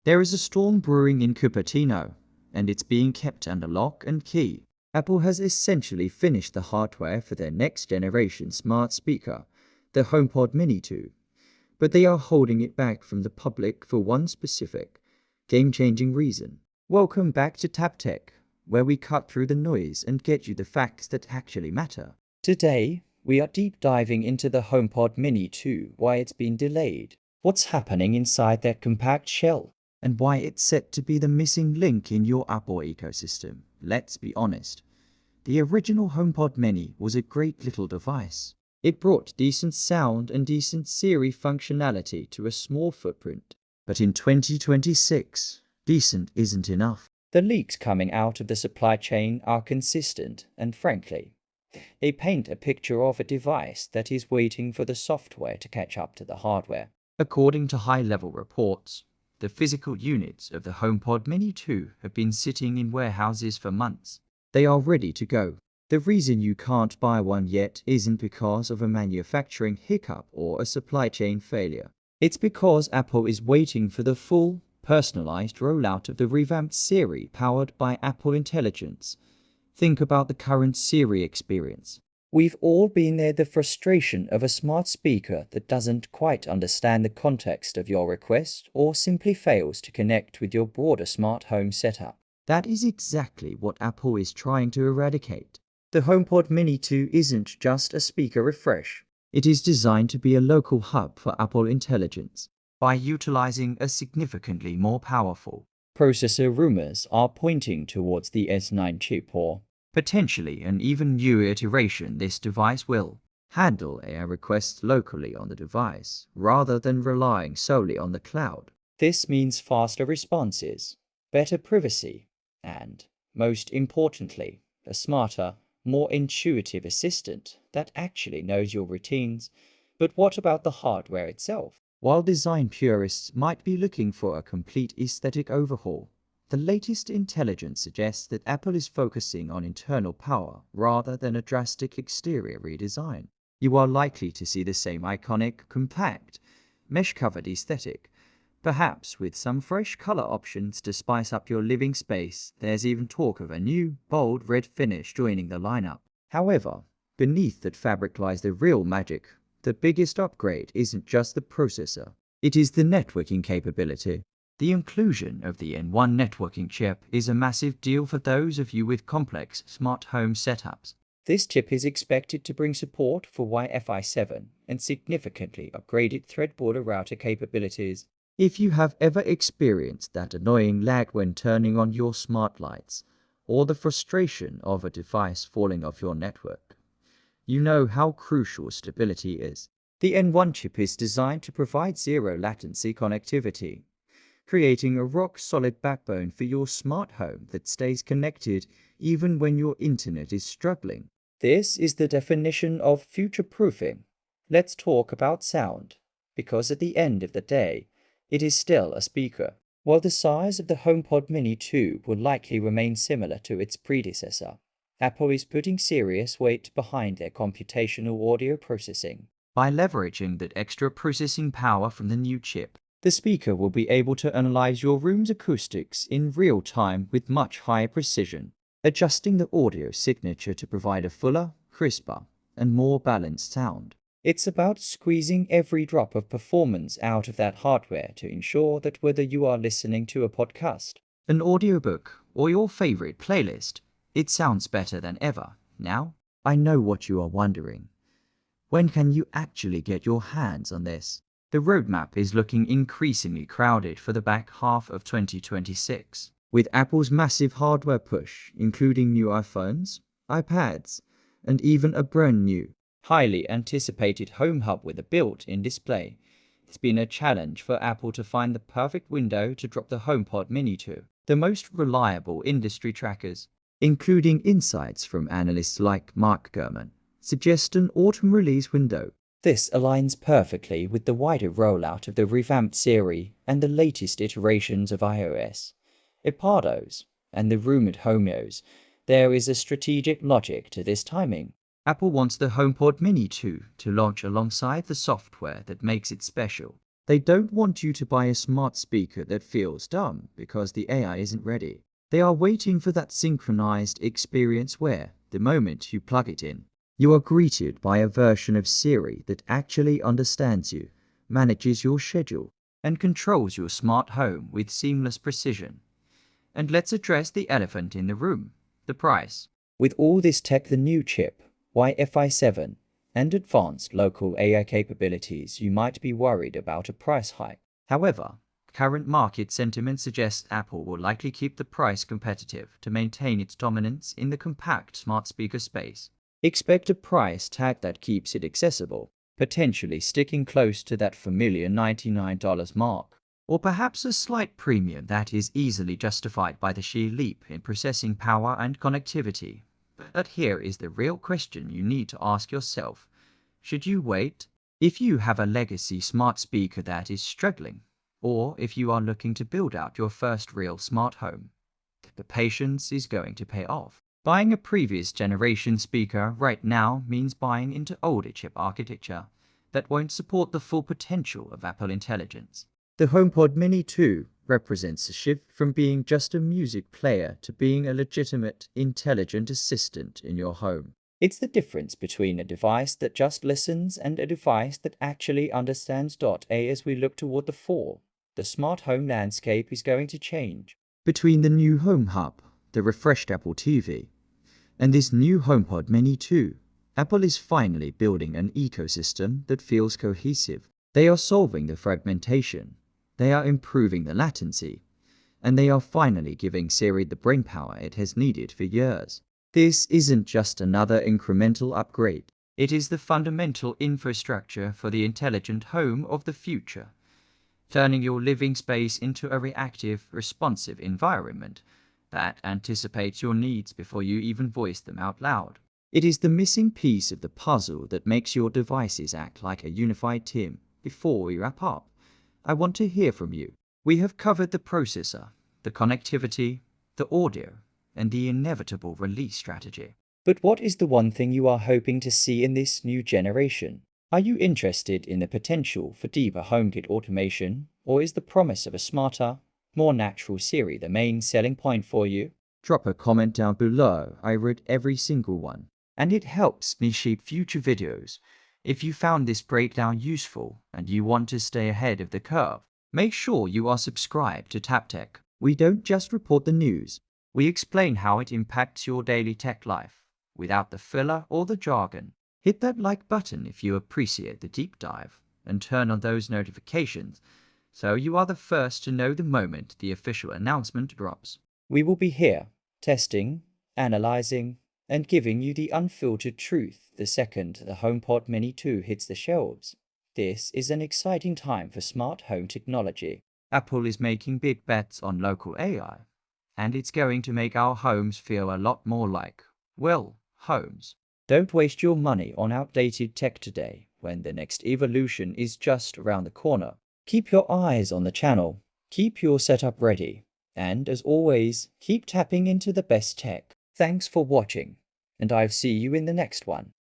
There is a storm brewing in Cupertino, and it's being kept under lock and key. Apple has essentially finished the hardware for their next-generation smart speaker, the HomePod Mini 2. But they are holding it back from the public for one specific, game-changing reason. Welcome back to Tab Tech, where we cut through the noise and get you the facts that actually matter. Today, we are deep diving into the HomePod Mini 2, why it's been delayed, what's happening inside that compact shell, and why it's set to be the missing link in your Apple ecosystem. Let's be honest. The original HomePod Mini was a great little device. It brought decent sound and decent Siri functionality to a small footprint. But in 2026, decent isn't enough. The leaks coming out of the supply chain are consistent and, frankly, they paint a picture of a device that is waiting for the software to catch up to the hardware. According to high-level reports, the physical units of the HomePod Mini 2 have been sitting in warehouses for months. They are ready to go. The reason you can't buy one yet isn't because of a manufacturing hiccup or a supply chain failure. It's because Apple is waiting for the full, personalized rollout of the revamped Siri powered by Apple Intelligence. Think about the current Siri experience. We've all been there, the frustration of a smart speaker that doesn't quite understand the context of your request or simply fails to connect with your broader smart home setup. That is exactly what Apple is trying to eradicate. The HomePod Mini 2 isn't just a speaker refresh. It is designed to be a local hub for Apple Intelligence. By utilizing a significantly more powerful processor, rumors are pointing towards the S9 chip or potentially an even newer iteration. This device will handle AI requests locally on the device rather than relying solely on the cloud. This means faster responses, better privacy, and, most importantly, a smarter, more intuitive assistant that actually knows your routines. But what about the hardware itself? While design purists might be looking for a complete aesthetic overhaul, the latest intelligence suggests that Apple is focusing on internal power rather than a drastic exterior redesign. You are likely to see the same iconic, compact, mesh-covered aesthetic, perhaps with some fresh color options to spice up your living space. There's even talk of a new, bold red finish joining the lineup. However, beneath that fabric lies the real magic. The biggest upgrade isn't just the processor, it is the networking capability. The inclusion of the N1 networking chip is a massive deal for those of you with complex smart home setups. This chip is expected to bring support for Wi-Fi 7 and significantly upgraded thread border capabilities. If you have ever experienced that annoying lag when turning on your smart lights, or the frustration of a device falling off your network, you know how crucial stability is. The N1 chip is designed to provide zero latency connectivity, creating a rock-solid backbone for your smart home that stays connected even when your internet is struggling. This is the definition of future-proofing. Let's talk about sound, because at the end of the day, it is still a speaker. While the size of the HomePod Mini 2 will likely remain similar to its predecessor, Apple is putting serious weight behind their computational audio processing. By leveraging that extra processing power from the new chip, the speaker will be able to analyze your room's acoustics in real time with much higher precision, adjusting the audio signature to provide a fuller, crisper, and more balanced sound. It's about squeezing every drop of performance out of that hardware to ensure that whether you are listening to a podcast, an audiobook, or your favorite playlist, it sounds better than ever. Now, I know what you are wondering. When can you actually get your hands on this? The roadmap is looking increasingly crowded for the back half of 2026, with Apple's massive hardware push, including new iPhones, iPads, and even a brand new, highly anticipated Home Hub with a built-in display. It's been a challenge for Apple to find the perfect window to drop the HomePod Mini 2. The most reliable industry trackers, including insights from analysts like Mark Gurman, suggest an autumn release window. This aligns perfectly with the wider rollout of the revamped Siri and the latest iterations of iOS, iPadOS, and the rumored HomeOS. There is a strategic logic to this timing. Apple wants the HomePod Mini 2 to launch alongside the software that makes it special. They don't want you to buy a smart speaker that feels dumb because the AI isn't ready. They are waiting for that synchronized experience where, the moment you plug it in, you are greeted by a version of Siri that actually understands you, manages your schedule, and controls your smart home with seamless precision. And let's address the elephant in the room, the price. With all this tech, the new chip, Wi-Fi 7, and advanced local AI capabilities, you might be worried about a price hike. However, current market sentiment suggests Apple will likely keep the price competitive to maintain its dominance in the compact smart speaker space. Expect a price tag that keeps it accessible, potentially sticking close to that familiar $99 mark, or perhaps a slight premium that is easily justified by the sheer leap in processing power and connectivity. But here is the real question you need to ask yourself. Should you wait? If you have a legacy smart speaker that is struggling, or if you are looking to build out your first real smart home, the patience is going to pay off. Buying a previous generation speaker right now means buying into older chip architecture that won't support the full potential of Apple Intelligence. The HomePod Mini 2 represents a shift from being just a music player to being a legitimate, intelligent assistant in your home. It's the difference between a device that just listens and a device that actually understands. As we look toward the fall, the smart home landscape is going to change. Between the new Home Hub, the refreshed Apple TV, and this new HomePod Mini 2, Apple is finally building an ecosystem that feels cohesive. They are solving the fragmentation, they are improving the latency, and they are finally giving Siri the brainpower it has needed for years. This isn't just another incremental upgrade. It is the fundamental infrastructure for the intelligent home of the future, turning your living space into a reactive, responsive environment that anticipates your needs before you even voice them out loud. It is the missing piece of the puzzle that makes your devices act like a unified team. Before we wrap up, I want to hear from you. We have covered the processor, the connectivity, the audio, and the inevitable release strategy. But what is the one thing you are hoping to see in this new generation? Are you interested in the potential for deeper HomeKit automation, or is the promise of a smarter, more natural Siri the main selling point for you? Drop a comment down below. I read every single one, and it helps me shape future videos. If you found this breakdown useful and you want to stay ahead of the curve, make sure you are subscribed to TapTech. We don't just report the news, we explain how it impacts your daily tech life, without the filler or the jargon. Hit that like button if you appreciate the deep dive, and turn on those notifications so you are the first to know the moment the official announcement drops. We will be here, testing, analyzing, and giving you the unfiltered truth the second the HomePod Mini 2 hits the shelves. This is an exciting time for smart home technology. Apple is making big bets on local AI, and it's going to make our homes feel a lot more like, well, homes. Don't waste your money on outdated tech today when the next evolution is just around the corner. Keep your eyes on the channel, keep your setup ready, and as always, keep tapping into the best tech. Thanks for watching, and I'll see you in the next one.